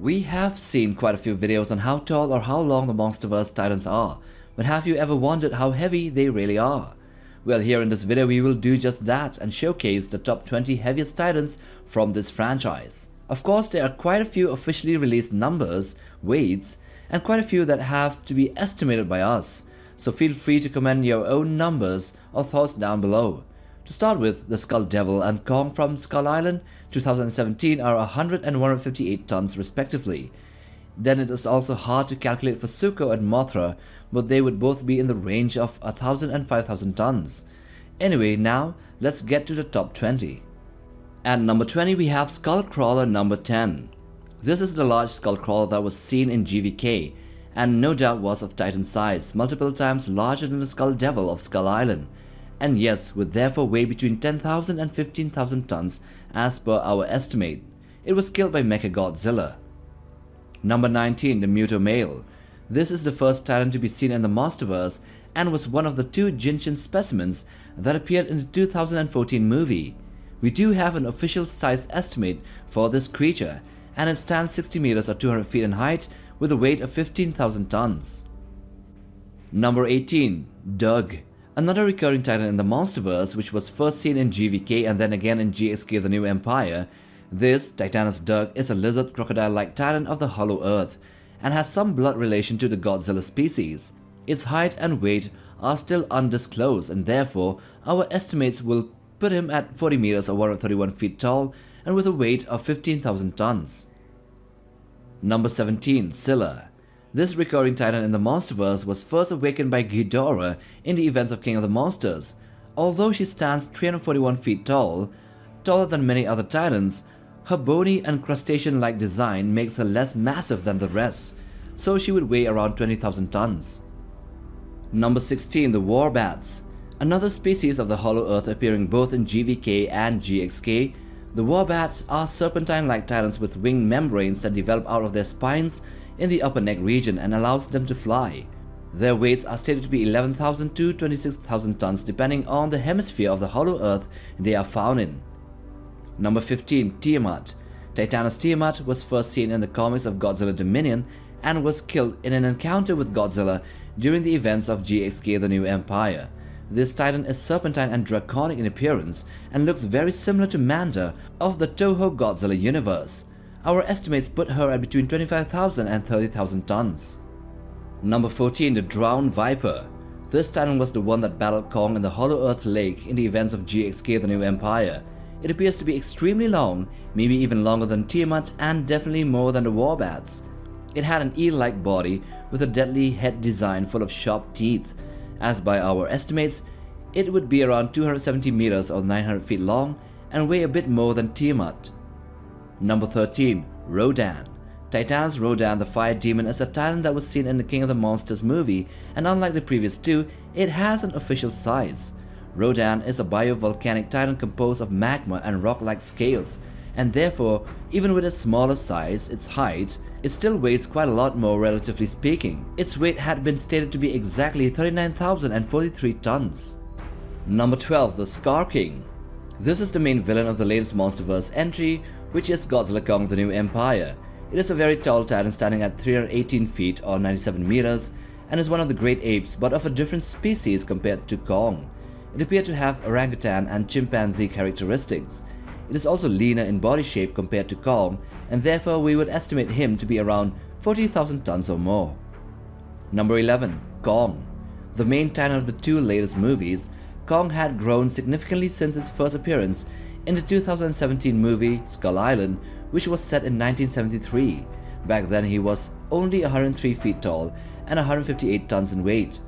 We have seen quite a few videos on how tall or how long the Monsterverse Titans are, but have you ever wondered how heavy they really are? Well, here in this video we will do just that and showcase the top 20 heaviest Titans from this franchise. Of course, there are quite a few officially released numbers, weights, and quite a few that have to be estimated by us, so feel free to comment your own numbers or thoughts down below. To start with, the Skull Devil and Kong from Skull Island 2017 are 100 and 158 tons respectively. Then it is also hard to calculate for Suko and Mothra, but they would both be in the range of 1000 and 5000 tons. Anyway, now let's get to the top 20. At number 20 we have Skullcrawler number 10. This is the large Skullcrawler that was seen in GVK and no doubt was of Titan size, multiple times larger than the Skull Devil of Skull Island, and yes, would therefore weigh between 10,000 and 15,000 tons as per our estimate. It was killed by Godzilla. Number 19, the Muto Male. This is the first Titan to be seen in the Monsterverse and was one of the two Jinshin specimens that appeared in the 2014 movie. We do have an official size estimate for this creature, and it stands 60 meters or 200 feet in height with a weight of 15,000 tons. Number 18, Doug. Another recurring Titan in the Monsterverse, which was first seen in GVK and then again in GXK The New Empire. This, Titanis Doug, is a lizard crocodile-like Titan of the Hollow Earth and has some blood relation to the Godzilla species. Its height and weight are still undisclosed, and therefore our estimates will put him at 40 meters or 131 feet tall and with a weight of 15,000 tons. Number 17, Scylla. This recurring Titan in the Monsterverse was first awakened by Ghidorah in the events of King of the Monsters. Although she stands 341 feet tall, taller than many other Titans, her bony and crustacean-like design makes her less massive than the rest, so she would weigh around 20,000 tons. Number 16, the Warbats. Another species of the Hollow Earth appearing both in GVK and GXK, the Warbats are serpentine-like Titans with wing membranes that develop out of their spines in the upper neck region and allows them to fly. Their weights are stated to be 11,000 to 26,000 tons depending on the hemisphere of the Hollow Earth they are found in. Number 15, Tiamat. Titanis Tiamat was first seen in the comics of Godzilla Dominion and was killed in an encounter with Godzilla during the events of GXK The New Empire. This Titan is serpentine and draconic in appearance and looks very similar to Manta of the Toho Godzilla universe. Our estimates put her at between 25,000 and 30,000 tons. Number 14, the Drowned Viper. This Titan was the one that battled Kong in the Hollow Earth Lake in the events of GXK The New Empire. It appears to be extremely long, maybe even longer than Tiamat and definitely more than the Warbats. It had an eel-like body with a deadly head design full of sharp teeth. As by our estimates, it would be around 270 meters or 900 feet long and weigh a bit more than Tiamat. Number 13, Rodan. Titanis Rodan the Fire Demon is a Titan that was seen in the King of the Monsters movie, and unlike the previous two, it has an official size. Rodan is a biovolcanic Titan composed of magma and rock-like scales, and therefore, even with its smaller size, its height, it still weighs quite a lot more relatively speaking. Its weight had been stated to be exactly 39,043 tons. Number 12, the Scar King. This is the main villain of the latest Monsterverse entry, which is Godzilla Kong The New Empire. It is a very tall Titan standing at 318 feet or 97 meters and is one of the great apes but of a different species compared to Kong. It appeared to have orangutan and chimpanzee characteristics. It is also leaner in body shape compared to Kong, and therefore we would estimate him to be around 40,000 tons or more. Number 11, Kong. The main Titan of the two latest movies, Kong had grown significantly since his first appearance in the 2017 movie Skull Island, which was set in 1973. Back then he was only 103 feet tall and 158 tons in weight.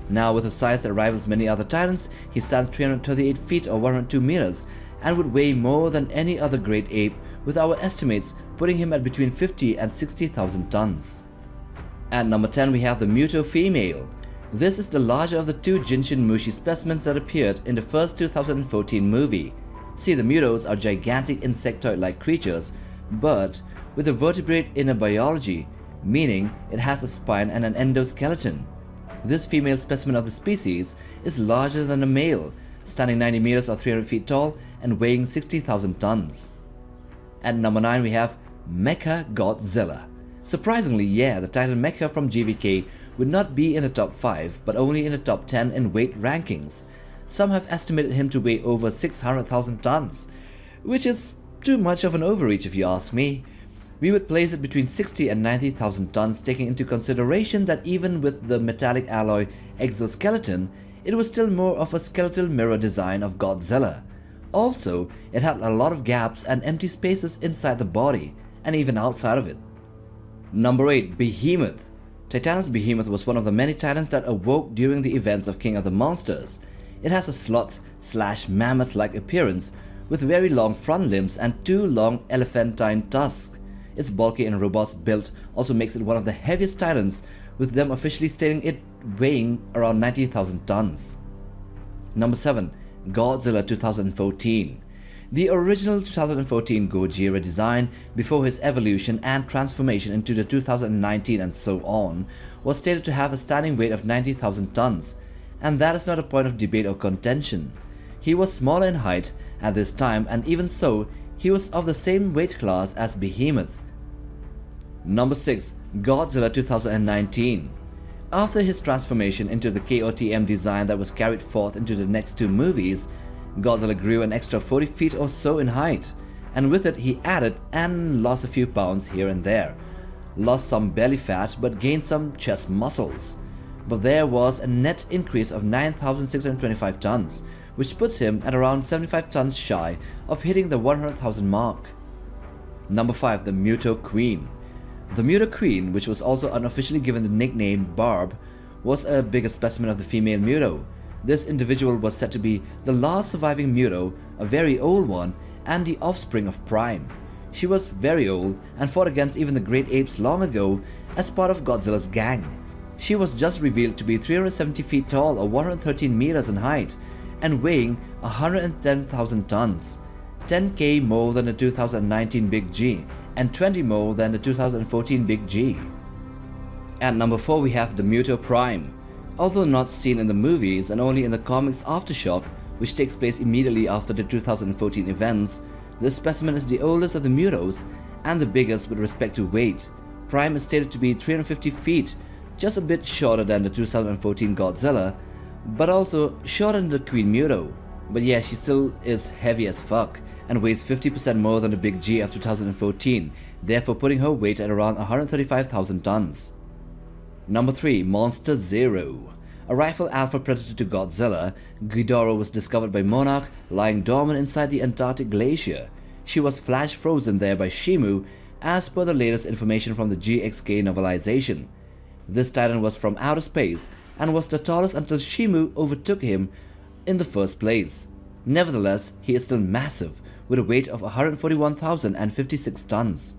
Now with a size that rivals many other Titans, he stands 338 feet or 102 meters and would weigh more than any other great ape, with our estimates putting him at between 50 and 60,000 tons. At number 10 we have the Muto Female. This is the larger of the two Jinshin Mushi specimens that appeared in the first 2014 movie. See, the Mutos are gigantic insectoid-like creatures, but with a vertebrate inner biology, meaning it has a spine and an endoskeleton. This female specimen of the species is larger than a male, standing 90 meters or 300 feet tall and weighing 60,000 tons. At number 9 we have Mecha Godzilla. Surprisingly, yeah, the Titan Mecha from GVK would not be in the top 5, but only in the top 10 in weight rankings. Some have estimated him to weigh over 600,000 tons, which is too much of an overreach if you ask me. We would place it between 60 and 90,000 tons, taking into consideration that even with the metallic alloy exoskeleton, it was still more of a skeletal mirror design of Godzilla. Also, it had a lot of gaps and empty spaces inside the body, and even outside of it. Number 8. Behemoth. Titanus Behemoth was one of the many titans that awoke during the events of King of the Monsters. It has a sloth/mammoth-like appearance, with very long front limbs and 2 long elephantine tusks. Its bulky and robust build also makes it one of the heaviest titans, with them officially stating it weighing around 90,000 tons. Number 7. Godzilla 2014. The original 2014 Gojira design, before his evolution and transformation into the 2019 and so on, was stated to have a standing weight of 90,000 tons, and that is not a point of debate or contention. He was smaller in height at this time, and even so, he was of the same weight class as Behemoth. Number 6. Godzilla 2019. After his transformation into the KOTM design that was carried forth into the next 2 movies, Godzilla grew an extra 40 feet or so in height, and with it he added and lost a few pounds here and there, lost some belly fat but gained some chest muscles. But there was a net increase of 9,625 tons, which puts him at around 75 tons shy of hitting the 100,000 mark. Number 5. The Muto Queen. The Muto Queen, which was also unofficially given the nickname Barb, was a bigger specimen of the female Muto. This individual was said to be the last surviving Muto, a very old one, and the offspring of Prime. She was very old and fought against even the great apes long ago as part of Godzilla's gang. She was just revealed to be 370 feet tall or 113 meters in height and weighing 110,000 tons, 10k more than the 2019 Big G and 20 more than the 2014 Big G. At number 4 we have the Muto Prime. Although not seen in the movies and only in the comics Aftershock, which takes place immediately after the 2014 events, this specimen is the oldest of the Mutos and the biggest with respect to weight. Prime is stated to be 350 feet, just a bit shorter than the 2014 Godzilla, but also shorter than the Queen Muto. But yeah, she still is heavy as fuck and weighs 50% more than the Big G of 2014, therefore putting her weight at around 135,000 tons. Number 3. Monster Zero. A rightful alpha predator to Godzilla, Ghidorah was discovered by Monarch lying dormant inside the Antarctic glacier. She was flash frozen there by Shimu as per the latest information from the GXK novelization. This titan was from outer space and was the tallest until Shimu overtook him in the first place. Nevertheless, he is still massive with a weight of 141,056 tons.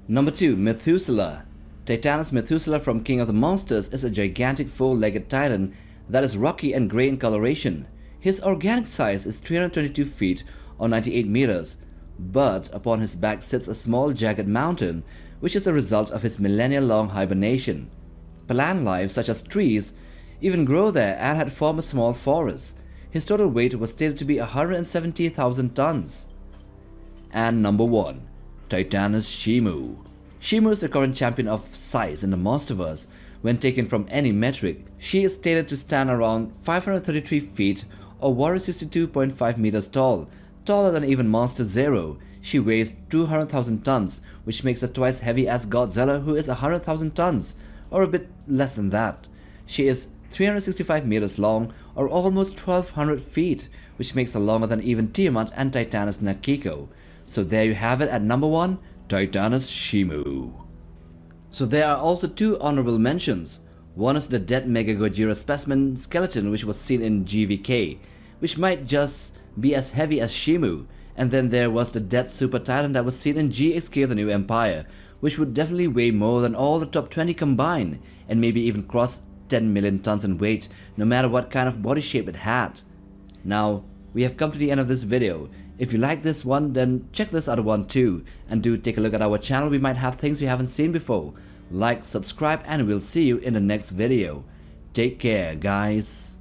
Number 2. Methuselah. Titanus Methuselah from King of the Monsters is a gigantic 4-legged titan that is rocky and grey in coloration. His organic size is 322 feet or 98 meters, but upon his back sits a small jagged mountain, which is a result of his millennia-long hibernation. Plant life such as trees even grow there and had formed a small forest. His total weight was stated to be 170,000 tons. And number 1. Titanis Shimu. Shimu is the current champion of size in the Monsterverse. When taken from any metric, she is stated to stand around 533 feet or 162.5 meters tall, taller than even Monster Zero. She weighs 200,000 tons, which makes her twice heavy as Godzilla, who is 100,000 tons, or a bit less than that. She is 365 meters long, or almost 1,200 feet, which makes her longer than even Tiamat and Titanus Nakiko. So there you have it at number 1, Titanus Shimu. So there are also 2 honorable mentions. One is the dead Mega Gojira specimen skeleton which was seen in GVK, which might just be as heavy as Shimu, and then there was the dead Super Titan that was seen in GXK The New Empire, which would definitely weigh more than all the top 20 combined, and maybe even cross 10 million tons in weight, no matter what kind of body shape it had. Now, we have come to the end of this video. If you like this one, then check this other one too, and do take a look at our channel. We might have things you haven't seen before. Like, subscribe, and we'll see you in the next video. Take care, guys.